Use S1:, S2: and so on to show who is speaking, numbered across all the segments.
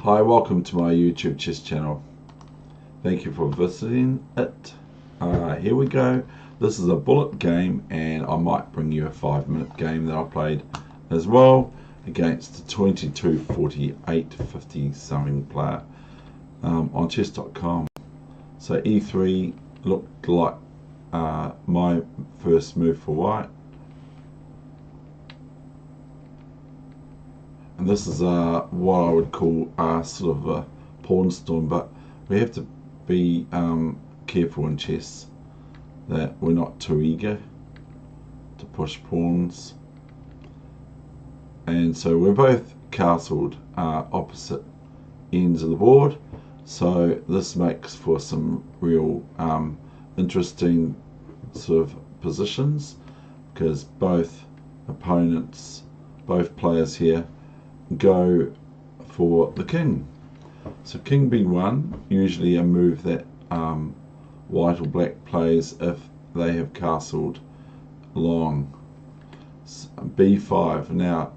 S1: Hi, welcome to my YouTube chess channel. Thank you for visiting it. Here we go. This is a bullet game, and I might bring you a 5-minute game that I played as well against a 22-48-50 something player on chess.com. So e3 looked like my first move for white. And this is what I would call sort of a pawn storm, but we have to be careful in chess that we're not too eager to push pawns. And so we're both castled opposite ends of the board, so this makes for some real interesting sort of positions, because both players here go for the king. So king b1, usually a move that white or black plays if they have castled long. b5, now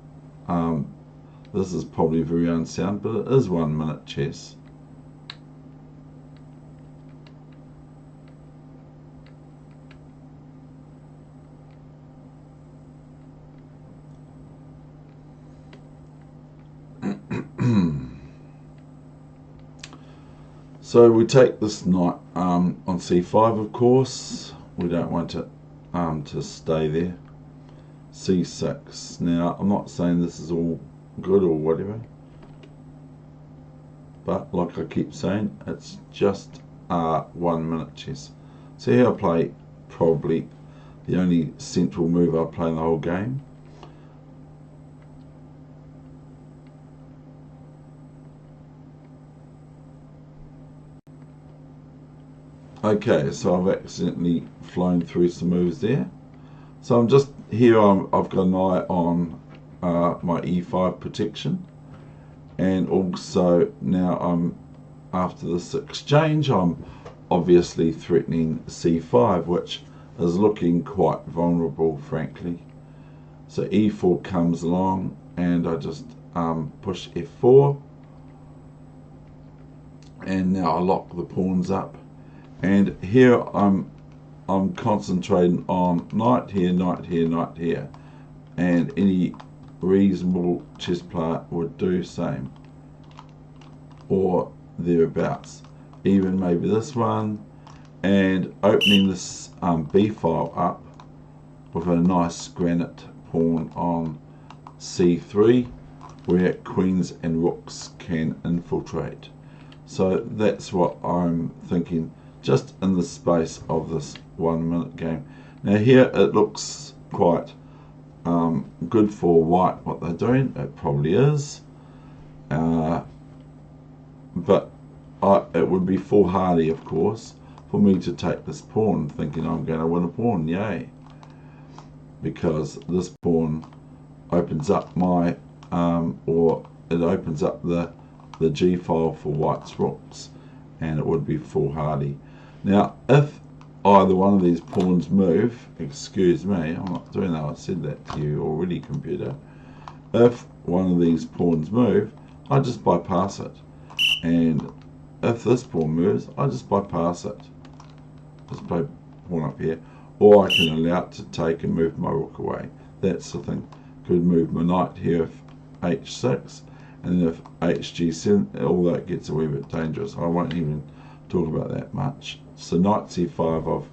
S1: this is probably very unsound, but it is 1 minute chess. So we take this knight on c5, of course. We don't want it to stay there. c6. Now, I'm not saying this is all good or whatever, but like I keep saying, it's just 1 minute chess. So here I play probably the only central move I play in the whole game. Okay, so I've accidentally flown through some moves there. So I'm just here, I've got an eye on my e5 protection, and also now after this exchange, I'm obviously threatening c5, which is looking quite vulnerable, frankly. So e4 comes along, and I just push f4, and now I lock the pawns up. And here I'm concentrating on knight here, knight here, knight here, and any reasonable chess player would do the same, or thereabouts. Even maybe this one, and opening this b file up with a nice granite pawn on c3, where queens and rooks can infiltrate. So that's what I'm thinking, just in the space of this 1 minute game. Now here it looks quite good for white, what they're doing. It probably is, but it would be foolhardy, of course, for me to take this pawn thinking I'm going to win a pawn. Yay, because this pawn opens up my or it opens up the g file for white's rooks, and it would be foolhardy. Now, if either one of these pawns move, excuse me, I'm not doing that, I said that to you already, computer. If one of these pawns move, I just bypass it. And if this pawn moves, I just bypass it. Just play pawn up here. Or I can allow it to take and move my rook away. That's the thing. Could move my knight here if h6, and then if hg7, although it gets a wee bit dangerous, I won't even talk about that much. So knight c5, I've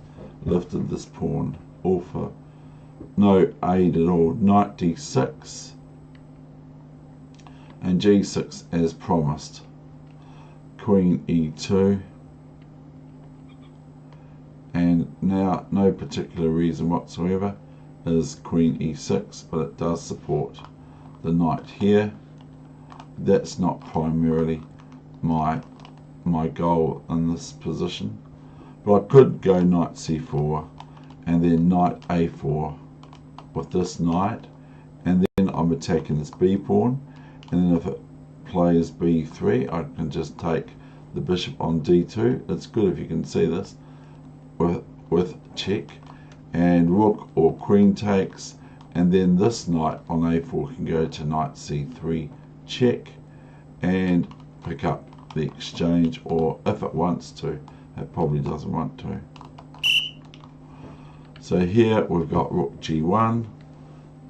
S1: lifted this pawn, all for no aid at all. Knight d6 and g6 as promised. Queen e2, and now no particular reason whatsoever is queen e6, but it does support the knight here. That's not primarily my goal in this position, but I could go knight c4 and then knight a4 with this knight, and then I'm attacking this b pawn, and then if it plays b3, I can just take the bishop on d2. It's good if you can see this with check, and rook or queen takes, and then this knight on a4 can go to knight c3 check, and pick up the exchange, or if it wants to, it probably doesn't want to. So here we've got rook g1.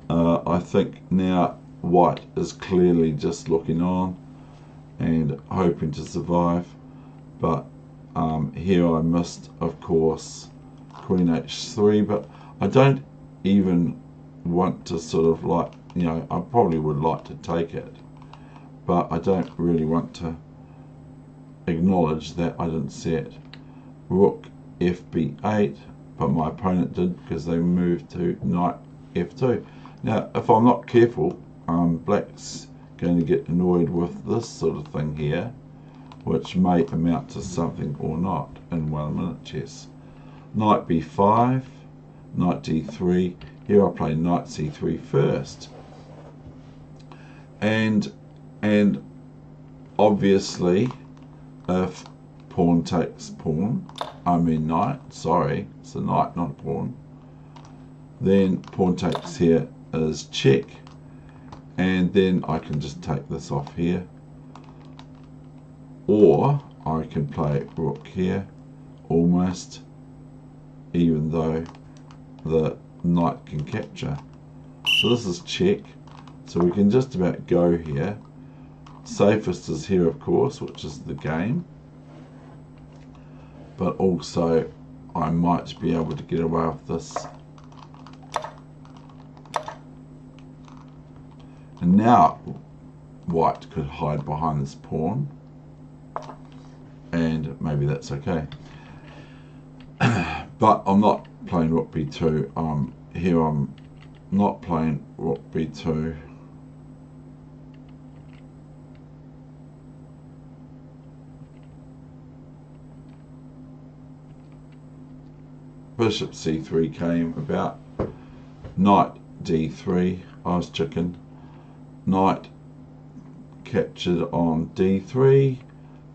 S1: I think now white is clearly just looking on and hoping to survive, but here I missed, of course, queen h3, but I don't even want to sort of like, you know, I probably would like to take it, but I don't really want to acknowledge that I didn't see it. Rook fb8, but my opponent did because they moved to knight f2. Now, if I'm not careful, black's going to get annoyed with this sort of thing here, which may amount to something or not in 1 minute chess. Knight b5, knight d3. Here I play knight c3 first, and obviously, if pawn takes pawn, I mean knight, sorry, it's a knight, not a pawn, then pawn takes here is check, and then I can just take this off here, or I can play rook here, almost, even though the knight can capture. So this is check, so we can just about go here. Safest is here, of course, which is the game, but also I might be able to get away with this. And now white could hide behind this pawn, and maybe that's okay. But I'm not playing rook b2. Here I'm not playing rook b2. Bishop c3 came about. Knight d3. I was chicken. Knight captured on d3,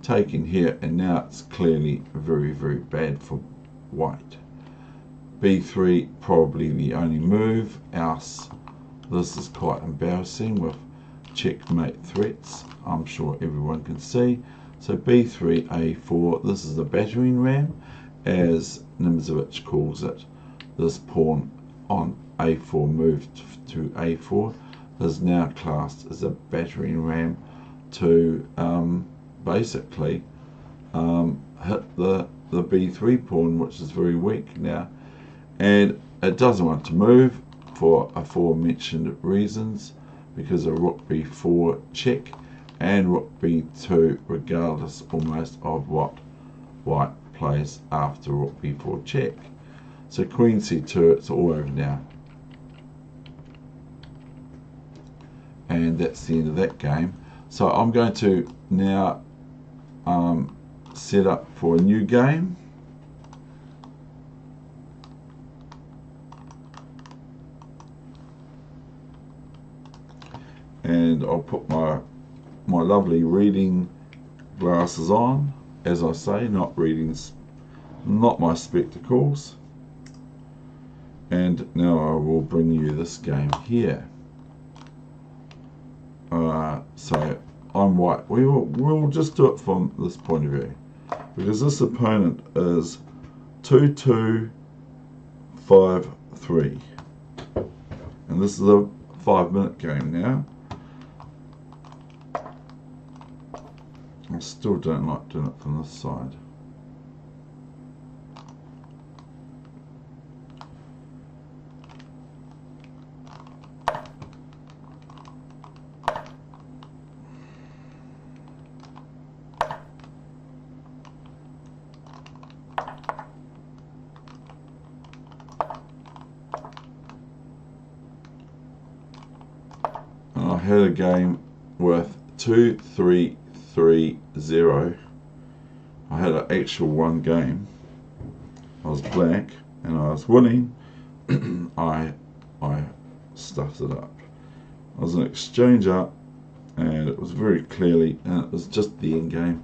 S1: taken here, and now it's clearly very, very bad for white. b3 probably the only move, else this is quite embarrassing with checkmate threats, I'm sure everyone can see. So b3, a4, this is the battering ram, as Nimzowitsch calls it. This pawn on a4 moved to a4 is now classed as a battering ram to basically hit the b3 pawn, which is very weak now, and it doesn't want to move for aforementioned reasons, because of rook b4 check and rook b2, regardless almost of what white plays after rook b4 check. So queen c2, it's all over now. And that's the end of that game. So I'm going to now set up for a new game. And I'll put my lovely reading glasses on, as I say, not my spectacles. And now I will bring you this game here. So I'm white. We'll just do it from this point of view, because this opponent is 2-2-5-3, and this is a 5-minute game now. I still don't like doing it from this side. I had a game with 2-3-3-0. I had an actual one game. I was black and I was winning. I stuffed it up. I was an exchange up, and it was very clearly, and it was just the end game,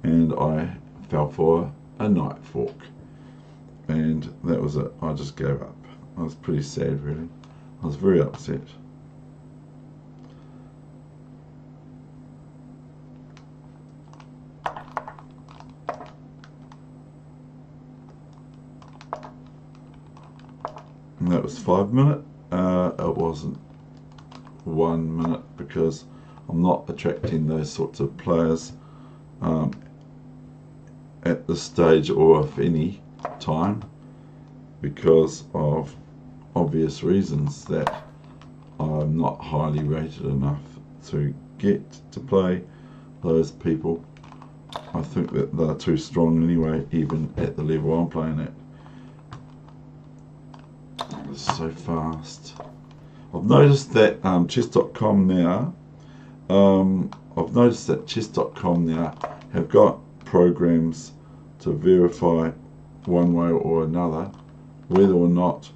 S1: and I fell for a knight fork, and that was it. I just gave up. I was pretty sad, really. I was very upset. And that was 5 minutes. It wasn't 1 minute because I'm not attracting those sorts of players at this stage or of any time because of obvious reasons that I'm not highly rated enough to get to play those people. I think that they're too strong anyway, even at the level I'm playing at. It's so fast. I've noticed that chess.com now, have got programs to verify one way or another whether or not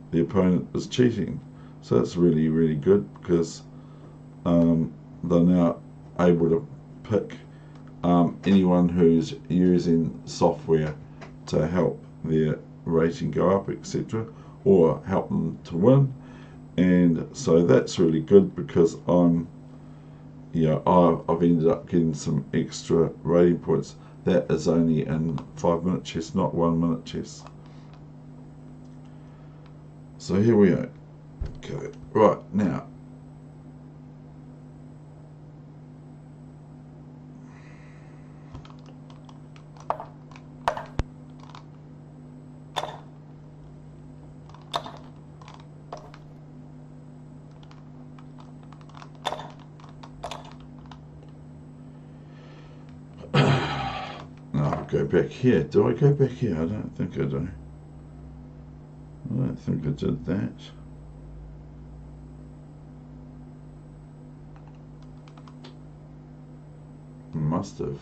S1: the opponent is cheating. So that's really, really good because they're now able to pick anyone who's using software to help their rating go up, etc., or help them to win. And so that's really good because I've ended up getting some extra rating points. That is only in 5-minute chess, not 1-minute chess. So here we go. Okay, right now. Go back here. Do I go back here? I don't think I do. I don't think I did that. Must have.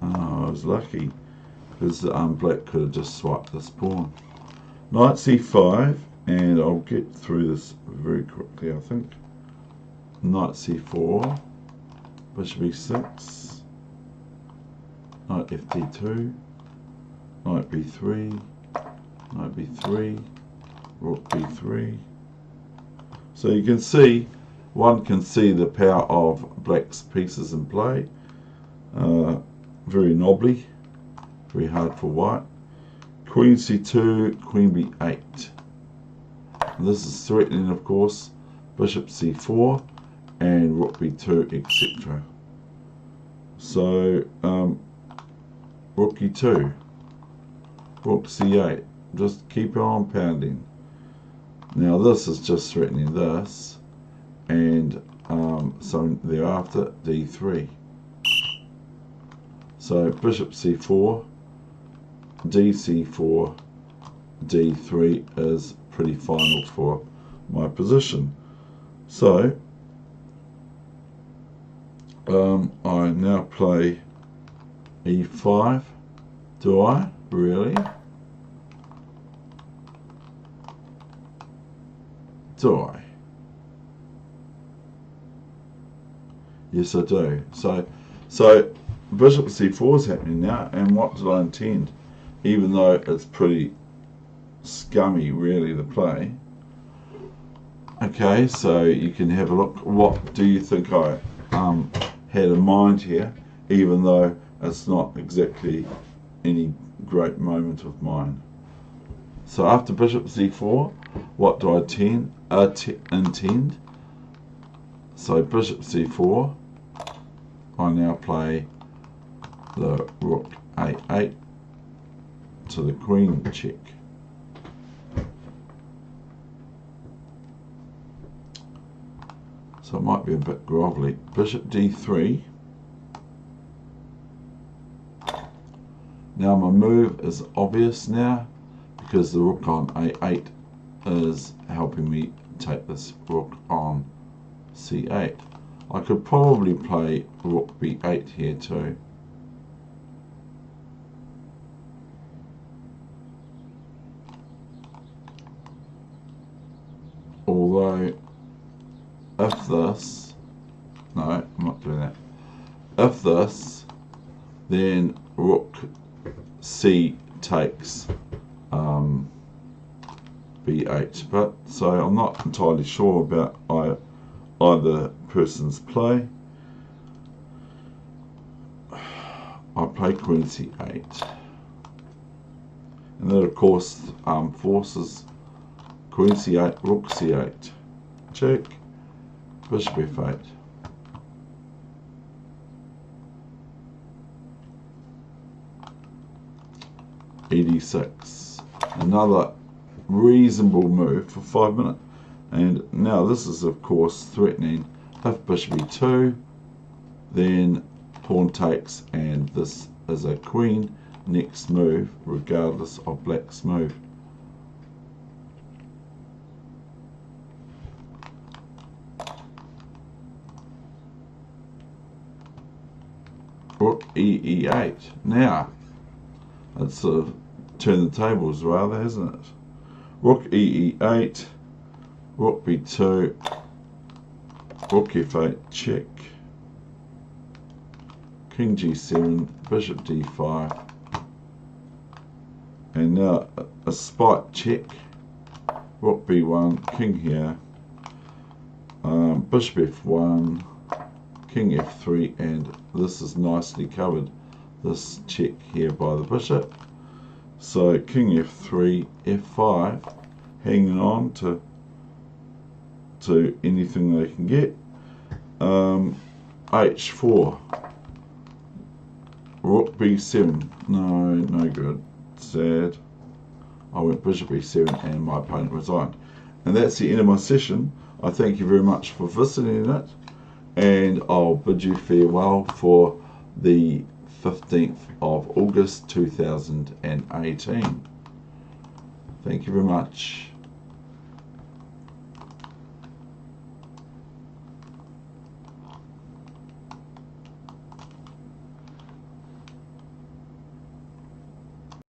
S1: Oh, I was lucky because black could have just swiped this pawn. Knight c5, and I'll get through this very quickly, I think. Knight c4, bishop e6. Knight fd2, knight b3, knight b3, rook b3. So you can see, one can see the power of black's pieces in play. Very knobbly, very hard for white. Queen c2, queen b8. And this is threatening, of course, bishop c4 and rook b2, etc. So, rook e2, rook c8, just keep on pounding. Now this is just threatening this, and so thereafter d3. So bishop c4, dc4, d3 is pretty final for my position. So I now play e5. Do I? Really? Do I? Yes, I do. So bishop c4 is happening now, and what did I intend? Even though it's pretty scummy, really, the play. Okay, so you can have a look. What do you think I had in mind here, even though it's not exactly any great moment of mine? So after bishop c4, what do I intend? So bishop c4, I now play the rook a8 to the queen check. So it might be a bit grovelly. Bishop d3. Now my move is obvious now because the rook on a8 is helping me take this rook on c8. I could probably play rook b8 here too. Although, if this, no, I'm not doing that. If this, then rook c takes b8. But so I'm not entirely sure about either person's play. I play queen c8. And then of course forces Queen C8, Rook C8, check, Bishop F8. ED6. Another reasonable move for 5 minutes. And now this is of course threatening. If Bishop E2, then pawn takes, and this is a queen next move regardless of black's move. Rook E8. Now it's sort of turned the tables rather, hasn't it? Rook E8, Rook B2, Rook F8, check, King G7, Bishop D5, and now a spite check, Rook B1, King here, Bishop F1, King F3, and this is nicely covered, this check here by the bishop. So King F3, F5, hanging on to anything they can get. H4, Rook B7, no good, sad. I went Bishop B7 and my opponent resigned. And that's the end of my session. I thank you very much for visiting it, and I'll bid you farewell for the 15th of August 2018. Thank you very much.